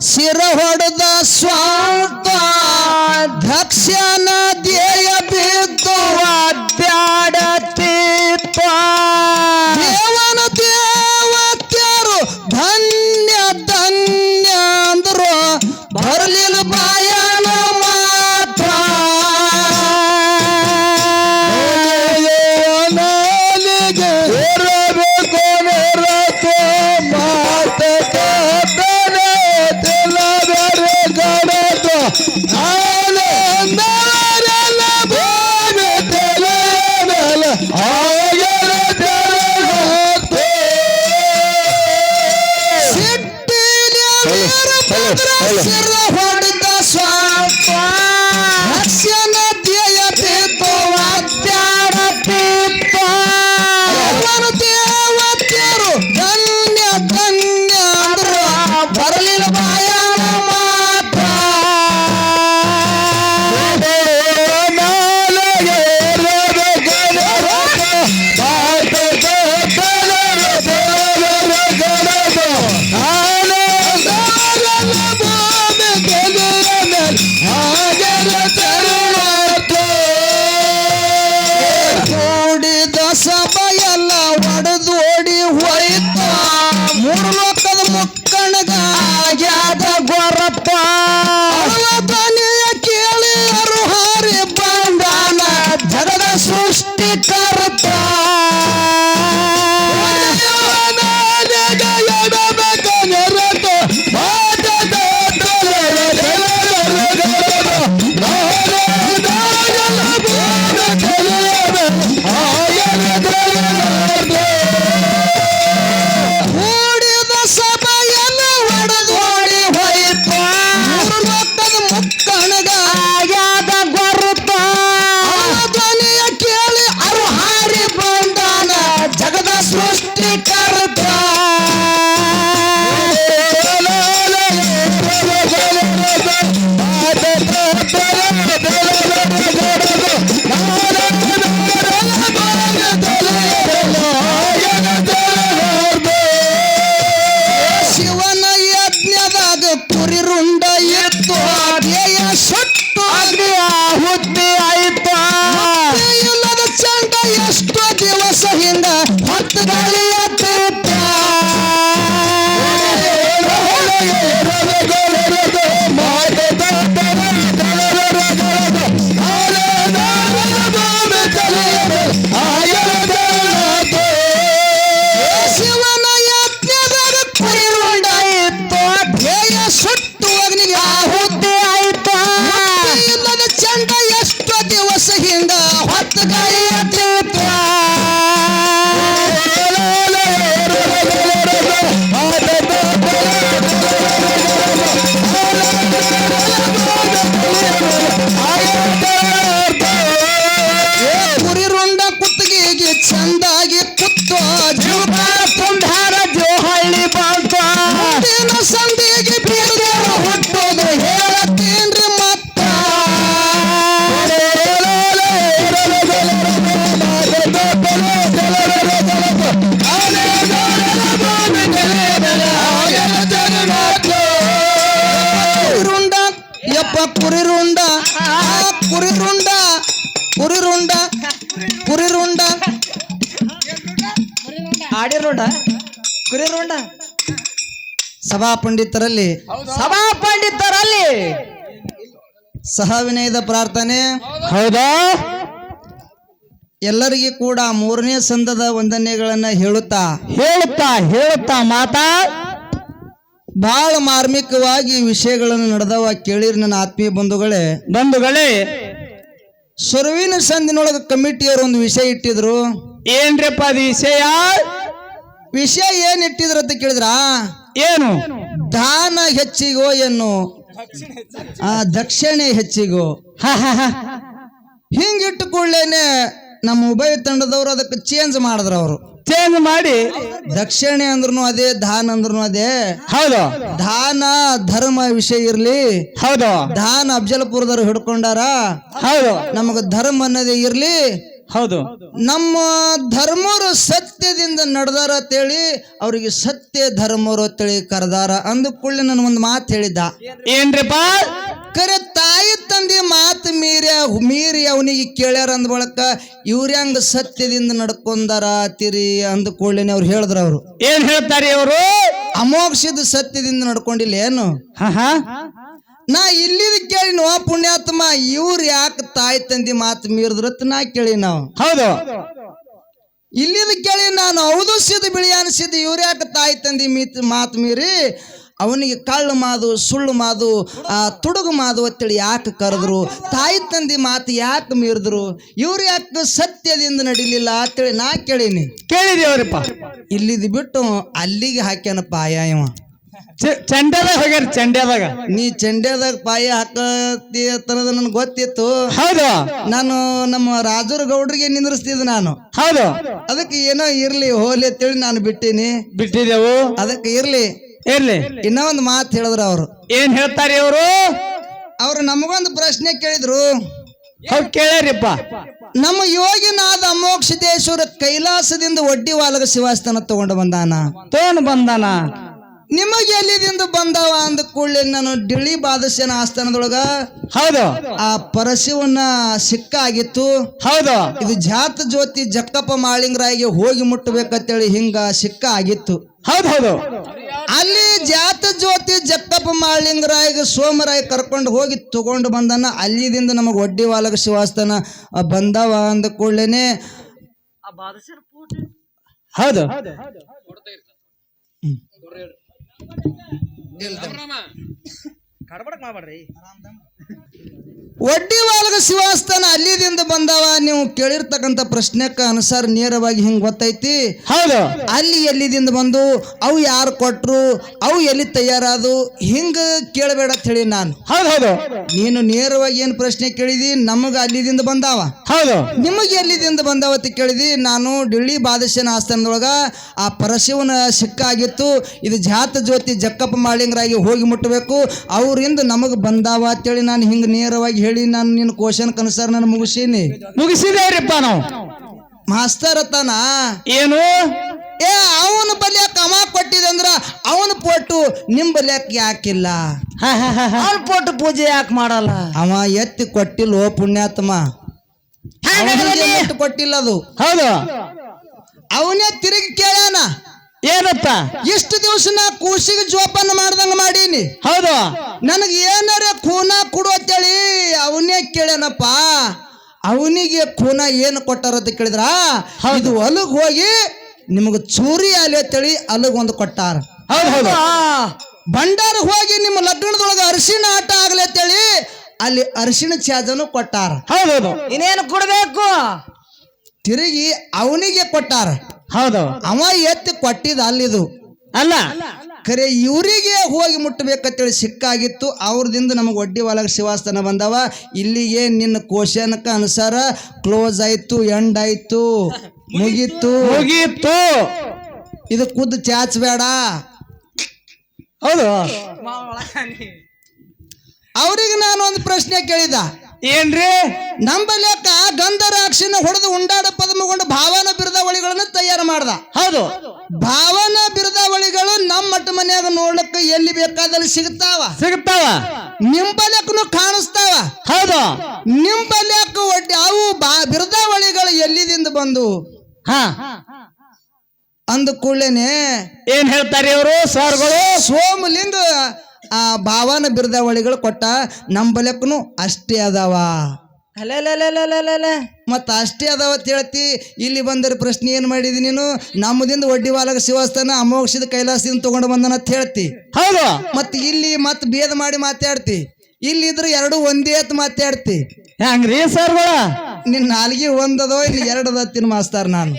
ಸಿರ ಹೊಡೆದ ಸ್ವಾರ್ಥ ದಕ್ಷನ ಧ್ಯೇಯ ಬಿದ್ದು ಅಡ್ಡಾಡತಿತ್ತ ದೇವನ ದೇವತ್ಯರು ಧನ್ಯ ಧನ್ಯ ಅಂದ್ರು ಬರಲಿಲ್ಲ ಬಾಯನ ಮಾತ್ರ ನಾಲಿಗೆ ಇರಬೇಕು ನಿರತು ಮಾತುಕತೆ ತಿಲ್ಲದರೆ ಗಡದು ಆನಂದವರೆಲ್ಲ ಭೂಮಿ ತೆರೆಯಲ್ಲ ಆಗಲ ತೆರೆದು ಸಿಟ್ಟಿಲಿ ವೀರಭದ್ರ ಸಿರ ಹೊಡೆದ ಸ್ವಾರ್ಥ ದಕ್ಷನ ಧ್ಯೇಯ ಬಿದ್ದು ಅಡ್ಡಾಡತಿತ್ತ ದೇವನ ದೇವತ್ಯರು ಧನ್ಯ ಧನ್ಯ ಅಂದ್ರು ಬರಲಿಲ್ಲ ಬಾಯನ ಮಾತ್ರ ನಾಲಿಗೆ ಇರಬೇಕು ನಿರತು ಮಾತುಕತೆ ತಿಲ್ಲದರೆ ಗಡದು ಆನಂದವರೆಲ್ಲ ಭೂಮಿ ತೆರೆಯಲ್ಲ ಆಗಲ ತೆರೆದು ಕೂಡಿದ ಸಭೆಯೆಲ್ಲ ಒಡೆದೋಡಿ ಹೋಯ್ತ ಮೂರು ಲೋಕದ ಮುಕ್ಕಣಗ ಆಗ್ಯಾದ ಗೊರಪ್ಪ ದನಿಯ ಕೇಳಿ ಅರುಹಾರಿ ಬಂದಾನ ಜಗದ ಸೃಷ್ಟಿಕರ್ತ ಕೂಡಿದ ಸಭೆಯೆಲ್ಲ ಒಡೆದೋಡಿ ಹೋಯ್ತ ಮೂರು ಲೋಕದ ಮುಕ್ಕಣಗ ಆಗ್ಯಾದ ಗೊರಪ್ಪ ಧ್ವನಿಯ ಕೇಳಿ ಅರುಹಾರಿ ಬಂದಾನ ಜಗದ ಸೃಷ್ಟಿಕರ್ತ ಶಿವನ ಯಜ್ಞದಾಗ ಕುರಿ ರುಂಡ ಇತ್ತು ಧ್ಯೇಯ ಸುಟ್ಟು ಅಗ್ನಿ ಆಹುತಿ ಆಯ್ತ ಇಲ್ಲದ ಚಂಡ ಎಷ್ಟು ದಿವಸ ಹಿಂದ ಹತ್ತು ಗಾಳಿಯತ್ತಿತ್ತ ಶಿವನ ಯಜ್ಞದಾಗ ಕುರಿ ರುಂಡ ಇತ್ತು ಧ್ಯೇಯ ಸುಟ್ಟು ಅಗ್ನಿಗೆ ಆಹುತಿ ಆಯ್ತ ಇಲ್ಲದ ಚಂಡ ಎಷ್ಟು ದಿವಸ ಹಿಂದ ಹೊತ್ತು ಗಾಳಿಯತ್ತಿತ್ತ ಕುರಿ ರುಂಡ ಕುತ್ತಿಗೆಗೆ ಚಂದಾಗಿ ಕುತ್ತು ಜೀವಕಾರ ಕುಂಧಾರ ಜೋಹಳ್ಳಿ ಬಂತ ಮುಂದಿನ ಸಂಧಿಗೆ ಬೀರದೇವ ಹುಟ್ಟೋದು ಹೇಳತ್ತೀನ್ರಿ ಮತ್ತ ಕುರಿರುಂಡ ಯಪ್ಪ ಕುರಿರುಂಡ ಕುರಿರುಂಡ ಕುರಿರುಂಡ ಕುರಿರುಂಡ ಆಡಿರೋಡ ಕುರಿರೋಡ ಸಭಾ ಪಂಡಿತರಲ್ಲಿ ಸಭಾ ಪಂಡಿತರಲ್ಲಿ ಸಹವಿನಯದ ಪ್ರಾರ್ಥನೆ ಹೌದಾ ಎಲ್ಲರಿಗೂ ಕೂಡ ಮೂರನೇ ಸಂದದ ವಂದನೆಗಳನ್ನ ಹೇಳುತ್ತಾ ಹೇಳುತ್ತಾ ಮಾತಾ ಬಹಳ ಮಾರ್ಮಿಕವಾಗಿ ವಿಷಯಗಳನ್ನು ನಡೆದವ ಕೇಳಿರಿ ನನ್ನ ಆತ್ಮೀಯ ಬಂಧುಗಳೇ ಸುರುವಿನ ಸಂದಿನೊಳಗ ಕಮಿಟಿಯವರು ಒಂದು ವಿಷಯ ಇಟ್ಟಿದ್ರು ಏನ್ರಪ್ಪ ಅದು ವಿಷಯ ಏನ್ ಇಟ್ಟಿದ್ರು ಅಂತ ಕೇಳಿದ್ರ ಏನು ದಾನ ಹೆಚ್ಚಿಗೋ ಎನ್ನು ದಕ್ಷಿಣೆ ಹೆಚ್ಚಿಗೋ ಹಿಂಗಿಟ್ಟು ಕೂಡಲೇನೆ ನಮ್ಮ ಉಭಯ ತಂಡದವರು ಅದಕ್ಕೆ ಚೇಂಜ್ ಮಾಡಿದ್ರು ಅವರು ಚೇಂಜ್ ಮಾಡಿ ದಕ್ಷಿಣೆ ಅಂದ್ರೂ ಅದೇ ದಾನ ಅಂದ್ರೂ ಅದೇ ಹೌದು ದಾನ ಧರ್ಮ ವಿಷಯ ಇರ್ಲಿ ಹೌದು ದಾನ ಅಫಜಲ್ಪುರದವ್ರು ಹಿಡ್ಕೊಂಡಾರ ಹೌದು ನಮಗ ಧರ್ಮ ಅನ್ನೋದೇ ಇರ್ಲಿ ಹೌದು ನಮ್ಮ ಧರ್ಮರು ಸತ್ಯದಿಂದ ನಡೆದಾರ ಅಂತೇಳಿ ಅವ್ರಿಗೆ ಸತ್ಯ ಧರ್ಮರು ಅಂತೇಳಿ ಕರೆದಾರ ಅಂದ ಕೂಡಲೇ ನಾನು ಒಂದು ಮಾತು ಹೇಳಿದ್ದ. ಏನ್ರಿಪ್ಪ? ಕರೆ ತಾಯಿ ತಂದೆ ಮಾತು ಮೀರಿ ಅವನಿಗೆ ಕೇಳ್ಯಾರ ಅಂದ ಬಳಕ ಇವ್ರ್ಯಾಂಗ ಸತ್ಯದಿಂದ ನಡ್ಕೊಂಡಾರ ತಿರಿ ಅಂದ ಕೂಡಲೇ ಅವ್ರು ಹೇಳಿದ್ರ. ಅವರು ಏನ್ ಹೇಳ್ತಾರೆ ಅವರು? ಅಮೋಕ್ಷದ ಸತ್ಯದಿಂದ ನಡ್ಕೊಂಡಿಲ್ಲ ಏನು? ನಾ ಇಲ್ಲಿದ ಕೇಳಿ ನೋ ಪುಣ್ಯಾತ್ಮ, ಇವ್ರು ಯಾಕೆ ತಾಯಿ ತಂದೆ ಮಾತು ಮೀರಿದ್ರತ್ ನಾ ಕೇಳಿ. ನಾವು ಹೌದು ಇಲ್ಲಿದ ಕೇಳಿ ನಾನು ಹೌದು ಸಿದ್ದು ಬಿಳಿ ಅನಿಸಿದ್ದು, ಇವ್ರು ಯಾಕೆ ತಾಯಿ ತಂದೆ ಮಾತು ಮೀರಿ ಅವನಿಗೆ ಕಳ್ಳು ಮಾದು ಸುಳ್ಳು ಮಾದು ತುಡುಗು ಮಾದು ಅಂತೇಳಿ ಯಾಕೆ ಕರೆದ್ರು? ತಾಯಿ ತಂದೆ ಮಾತು ಯಾಕೆ ಮೀರಿದ್ರು? ಇವ್ರು ಯಾಕೆ ಸತ್ಯದಿಂದ ನಡಿಲಿಲ್ಲ ಅಂತೇಳಿ ನಾ ಕೇಳೀನಿ. ಕೇಳಿದೇವ್ರಿಪ್ಪ. ಇಲ್ಲಿದ್ ಬಿಟ್ಟು ಅಲ್ಲಿಗೆ ಹಾಕ್ಯಾನಪ್ಪ ಆಯಾಯವ. ಚಂಡ್ಯಾದಾಗ ಹೋಗ್ಯಾರ. ಚಂಡ್ಯಾದಾಗ ನೀ ಚಂಡ್ಯಾದಾಗ ಪಾಯ ಹಾಕತಿ ತನದ ನನ್ಗೆ ಗೊತ್ತಿತ್ತು. ಹೌದು ನಾನು ನಮ್ಮ ರಾಜೂರ್ ಗೌಡ್ರಿಗೆ ನಿಂದ್ರಿಸ್ತಿದ್ದೆ ನಾನು. ಹೌದು ಅದಕ್ಕೆ ಏನೋ ಇರ್ಲಿ ಹೋಲಿ ಅಂತೇಳಿ ನಾನು ಬಿಟ್ಟಿದೆವು. ಅದಕ್ಕೆ ಇರ್ಲಿ ಇನ್ನೂ ಒಂದು ಮಾತು ಹೇಳಿದ್ರು. ಅವರು ಏನ್ ಹೇಳ್ತಾರೆ? ಅವರು ನಮಗೊಂದು ಪ್ರಶ್ನೆ ಕೇಳಿದ್ರು. ಕೇಳ್ಯಾರಿಪ್ಪ. ನಮ್ಮ ಯೋಗಿನಾದ ಅಮೋಕ್ಷದೇಶ್ವರ ಕೈಲಾಸದಿಂದ ಒಡ್ಡಿ ವಾಲಗ ಶಿವಾಸ್ಥಾನ ತಗೊಂಡು ಬಂದಾನ. ನಿಮಗೆ ಎಲ್ಲಿದಿಂದ ಬಂದವ ಅಂದ ಕೂಡಲೇ ನಾನು ಡಿಳಿ ಬಾದಶನ ಆಸ್ಥಾನದೊಳಗ ಹೌದು ಆ ಪರಶಿವನ ಸಿಕ್ಕ ಆಗಿತ್ತು. ಹೌದು ಇದು ಜಾತ ಜ್ಯೋತಿ ಜಕ್ಕಪ್ಪ ಮಾಳಿಂಗರಾಯಿಗೆ ಹೋಗಿ ಮುಟ್ಟಬೇಕಂತೇಳಿ ಹಿಂಗ ಸಿಕ್ಕ ಆಗಿತ್ತು. ಹೌದು ಅಲ್ಲಿ ಜಾತ ಜ್ಯೋತಿ ಜಕ್ಕಪ್ಪ ಮಾಳಿಂಗರಾಯಿಗೆ ಸೋಮರಾಯ್ ಕರ್ಕೊಂಡು ಹೋಗಿ ತಗೊಂಡು ಬಂದಾನ. ಅಲ್ಲಿದಿಂದ ನಮಗೆ ಒಡ್ಡಿ ವಾಲಗ ಶಿವಾಸ್ಥಾನ ಬಂದವ ಅಂದ ಕೂಡಲೇನೆ ಹೌದು ಒಡ್ಡಿ ವಾಲಗ ಶಿವಾಸ್ಥಾನ ಅಲ್ಲಿದಿಂದ ಬಂದವ. ನೀವು ಕೇಳಿರ್ತಕ್ಕಂಥ ಪ್ರಶ್ನೆಕ್ಕ ಅನುಸಾರ ನೇರವಾಗಿ ಹಿಂಗ್ ಗೊತ್ತೈತಿ. ಹೌದು ಅಲ್ಲಿ ಎಲ್ಲಿದಿಂದ ಬಂದು, ಅವು ಯಾರು ಕೊಟ್ರು, ಅವು ಎಲ್ಲಿ ತಯಾರಾದು, ಹಿಂಗ ಕೇಳಬೇಡ ಅಂತ ಹೇಳಿ ನಾನು. ಹೌದು ನೀನು ನೇರವಾಗಿ ಏನ್ ಪ್ರಶ್ನೆ ಕೇಳಿದಿ? ನಮಗ ಅಲ್ಲಿದಿಂದ ಬಂದಾವ. ಹೌದು ನಿಮಗೆ ಎಲ್ಲಿದಿಂದ ಬಂದಾವ ಅಂತ ಕೇಳಿದಿ. ನಾನು ಡಿಳ್ಳಿ ಬಾದಶನ ಆಸ್ಥಾನದೊಳಗ ಆ ಪರಶಿವನ ಸಿಕ್ಕ ಆಗಿತ್ತು. ಇದು ಜಾತ ಜ್ಯೋತಿ ಜಕ್ಕಪ್ಪ ಮಾಳಿಂಗರಾಗಿ ಹೋಗಿ ಮುಟ್ಟಬೇಕು, ಅವರಿಂದ ನಮಗ್ ಬಂದಾವ ಅಂತೇಳಿ ನಾನು ಹಿಂಗ ನೇರವಾಗಿ ಹೇಳಿ ನಾನು ನಿನ್ನ ಕ್ವಶನ್ ಅನುಸಾರ ನಾನು ಮುಗಿಸಿದೇವ್ರಿಪ್ಪ. ನಾವು ಮಾಸ್ತರ್ ಅತ್ತಾನ ಏನು ಅವನ ಬಲ್ಯಾಕ ಅವ ಕೊಟ್ಟಿದೆ ಅಂದ್ರ ಅವನ ಪೋಟು ನಿಮ್ ಬಲ್ಯಾಕ ಯಾಕಿಲ್ಲ? ಅವನ ಪೋಟು ಪೂಜೆ ಯಾಕೆ ಮಾಡಲ್ಲ? ಅವ ಎತ್ತಿ ಕೊಟ್ಟಿಲ್ಲ. ಓ ಪುಣ್ಯಾತ್ಮ, ಕೊಟ್ಟಿಲ್ಲ. ಅದು ಹೌದು ಅವನೇ ತಿರುಗಿ ಕೇಳ್ಯಾನ. ಏನತ್ತ? ಇಷ್ಟು ದಿವಸ ನಾ ಕೂಸಿಗೆ ಜೋಪಾನ ಮಾಡ್ದಂಗ ಮಾಡೀನಿ. ಹೌದು ನನಗೆ ಏನಾರ ಖೂನ ಕೊಡು ಅಂತೇಳಿ ಅವನೇ ಕೇಳ್ಯಾನಪ್ಪ. ಅವನಿಗೆ ಖೂನ ಏನು ಕೊಟ್ಟಾರ ಅಂತ ಕೇಳಿದ್ರ, ಇದು ಅಲಗ್ ಹೋಗಿ ನಿಮಗ ಚೂರಿ ಆಲಿ ಅಂತೇಳಿ ಅಲಗ್ ಒಂದು ಕೊಟ್ಟಾರ. ಹೌದು ಭಂಡಾರ ಹೋಗಿ ನಿಮ್ಮ ಲಗ್ನದೊಳಗ ಅರಿಶಿಣ ಆಟ ಆಗ್ಲಿ ಅಂತೇಳಿ ಅಲ್ಲಿ ಅರಿಶಿಣ ಚಾಜನು ಕೊಟ್ಟಾರ. ಹೌದು ಇನ್ನೇನು ಕೊಡ್ಬೇಕು? ತಿರುಗಿ ಅವನಿಗೆ ಕೊಟ್ಟಾರ. ಹೌದು ಅವ ಎತ್ತಿ ಕೊಟ್ಟಿದ ಅಲ್ಲಿದು ಅಲ್ಲ. ಖರೆ ಇವರಿಗೆ ಹೋಗಿ ಮುಟ್ಟಬೇಕಂತೇಳಿ ಸಿಕ್ಕಾಗಿತ್ತು. ಅವ್ರದಿಂದ ನಮಗೆ ಒಡ್ಡಿ ವಾಲಗ ಶಿವಾಸ್ಥಾನ ಬಂದವ. ಇಲ್ಲಿಗೆ ನಿನ್ನ ಕ್ವಶನ್ಕ ಅನುಸಾರ ಕ್ಲೋಸ್ ಆಯ್ತು, ಎಂಡ್ ಆಯ್ತು, ಮುಗೀತು. ಇದು ಖುದ್ದು ಚಾಚಬೇಡ. ಹೌದು ಅವ್ರಿಗೆ ನಾನು ಒಂದು ಪ್ರಶ್ನೆ ಕೇಳಿದ. ಏನ್ರಿ? ನಂಬಲ್ಯಾಕ ಗಂಧರಾಕ್ಷಿನ ಹೊಡೆದು ಉಂಡಾಡ ಪದಮಗೊಂಡು ಭಾವನ ಬಿರುದಾವಳಿಗಳನ್ನ ತಯಾರು ಮಾಡ್ದ. ಹೌದು ಭಾವನ ಬಿರುದಾವಳಿಗಳು ನಮ್ಮ ಮಟ್ಟ ಮನ್ಯಾಗ ನೋಡ್ಲಿಕ್ಕ ಎಲ್ಲಿ ಬೇಕಾದಲ್ಲಿ ಸಿಗ್ತಾವ. ನಿಂಬಲ್ಯಾಕನು ಕಾಣಿಸ್ತಾವ. ಹೌದು ನಿಂಬಲ್ಯಾಕ ಒಡ್ಡಿ ಅವು ಬಿರುದಾವಳಿಗಳು ಎಲ್ಲಿದಿಂದ ಬಂದು ಅಂದ ಕೂಡಲೇನೆ ಏನ್ ಹೇಳ್ತಾರೆ ಇವರು ಸರ್ಗಳು? ಸೋಮಲಿಂಗ ಆ ಭಾವನ ಬಿರುದಾವಳಿಗಳು ಕೊಟ್ಟ. ನಂಬಲಕ್ಕನು ಅಷ್ಟೇ ಅದಾವ. ಮತ್ತ ಅಷ್ಟೇ ಅದಾವ ಅಂತ ಹೇಳ್ತಿ. ಇಲ್ಲಿ ಬಂದರೆ ಪ್ರಶ್ನೆ ಏನ್ ಮಾಡಿದಿ ನೀನು? ನಮ್ಮದಿಂದ ಒಡ್ಡಿ ವಾಲಗ ಶಿವಾಸ್ಥಾನ ಅಮೋಕ್ಷದ ಕೈಲಾಸದಿಂದ ತಗೊಂಡು ಬಂದನ ಅಂತ ಹೇಳ್ತಿ. ಹೌದು ಮತ್ ಇಲ್ಲಿ ಮತ್ ಭೇದ ಮಾಡಿ ಮಾತಾಡ್ತಿ. ಇಲ್ಲಿದ್ರೆ ಎರಡು ಒಂದೇ ಅಂತ ಮಾತಾಡ್ತಿ. ಹೆಂಗ್ರಿ ಸರ್ಗಳ? ನಿನ್ ನಾಲ್ಗಿ ಒಂದದೋ ಇಲ್ಲಿ ಎರಡದ ತಿನ್ ಮಾಸ್ತಾರ ನಾನು.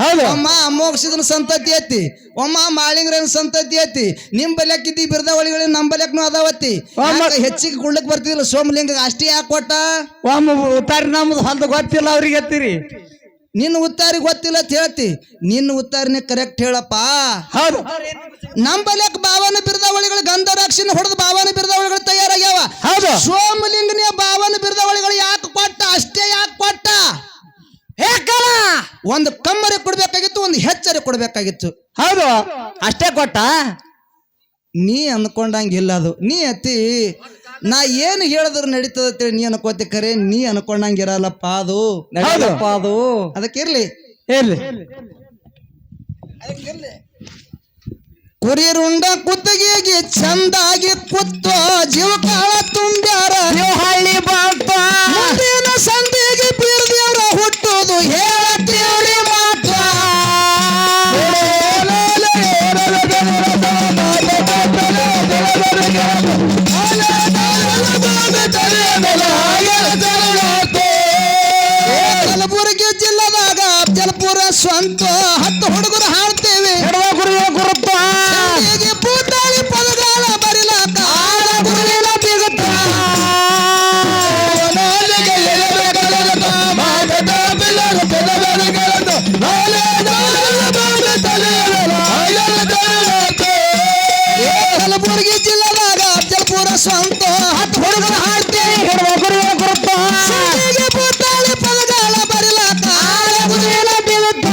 ಹೌದು ಒಮ್ಮ ಅಮೋಕ್ಷದನ ಸಂತತಿ ಐತಿ, ಒಮ್ಮ ಮಾಳಿಂಗ್ರನ ಸಂತತಿ ಐತಿ. ನಿಮ್ ಬಲ್ಯಾಕಿದ್ದಿ ಬಿರುದಾವಳಿಗಳು ನಮ್ಮ ಬಲ್ಯಾಕ್ನು ಅದಾವತ್ತಿ. ಹೆಚ್ಚಿಗೆ ಕುಡ್ಲಕ್ ಬರ್ತಿದಿಲ್ಲ. ಸೋಮಲಿಂಗ ಅಷ್ಟೇ ಯಾಕೆ ಕೊಟ್ಟ? ಉತ್ತಾರಿ ನಮ್ದು ಹೊಲ್ದು ಗೊತ್ತಿಲ್ಲ ಅವ್ರಿಗೆ ಎತ್ತೀರಿ. ನಿನ್ನ ಉತ್ತಾರಿ ಗೊತ್ತಿಲ್ಲ ಅಂತ ಹೇಳ್ತಿ. ನಿನ್ನ ಉತ್ತಾರಿನೇ ಕರೆಕ್ಟ್ ಹೇಳಪ್ಪ. ಹೌದು ನಮ್ಮ ಬಲ್ಯಾಕ ಭಾವನ ಬಿರುದಾವಳಿಗಳು ಗಂಧರಾಕ್ಷಿನ ಹೊಡೆದು ಭಾವನ ಬಿರುದಾವಳಿಗಳು ತಯಾರಾಗ್ಯಾವ. ಹೌದು ಸೋಮಲಿಂಗನೇ ಭಾವನ ಬಿರುದಾವಳಿಗಳು ಯಾಕೆ ಕೊಟ್ಟ? ಅಷ್ಟೇ ಯಾಕೆ ಕೊಟ್ಟ? ಒಂದು ಕಮ್ಮರಿ ಕೊಡ್ಬೇಕಾಗಿತ್ತು, ಒಂದು ಹೆಚ್ಚರಿ ಕೊಡ್ಬೇಕಾಗಿತ್ತು. ಹೌದು ಅಷ್ಟೇ ಕೊಟ್ಟ. ನೀ ಅನ್ಕೊಂಡಂಗಿಲ್ಲ ಅದು. ನೀ ಅತಿ ನಾ ಏನು ಹೇಳಿದ್ರು ನಡೀತದ ನೀ ಅನ್ಕೋತಿ, ಖರೆ ನೀ ಅನ್ಕೊಂಡಂಗಿರಲ್ಲಪ್ಪ ಅದು. ಹೌದಪ್ಪ ಅದು. ಅದಕ್ಕಿರ್ಲಿ ಎಲ್ಲಿ ಕುರಿರುಂಡ ಕುತ್ತಿಗೆಗೆ ಚಂದಾಗಿ ಕುತ್ತ ಜೀವಕಾಳ ತುಂಬ್ಯಾರ ಹಳ್ಳಿ ಬಾಪ ಮುಂದಿನ ಸಂಧಿಗೆ ಬೀರ್ದೇವ್ರ ಹುಟ್ಟುದು ಹೇಳ್ತೀವ್ರಿ ಮಾತ್ರ. ಕಲಬುರಗಿ ಜಿಲ್ಲಾದಾಗ ಅಫಜಲ್ಪುರ ಸ್ವಂತ 10 ಹುಡುಗರು ಹಾಡ್ತೇವೆ. ಗುರುಪ್ಪ ಹೀಗೆ ಪೂಟಾಳಿ ಪದಗಾಲ ಬರಿಲಾಕ ಆಳ ಗುರುವಿನ ಬಿಗುತ್ತ. ಕಲಬುರಗಿ ಜಿಲ್ಲಾದಾಗ ಅಫಜಲ್ಪುರ ಸ್ವಂತ 10 ಹುಡುಗರು ಹಾಡ್ತೇವೆ. ಗುರುಪ್ಪ ಹೀಗೆ ಪೂಟಾಳಿ ಪದಗಾಲ ಬರಿಲಾಕ ಆಳ ಗುರುವಿನ ಬಿಗುತ್ತ.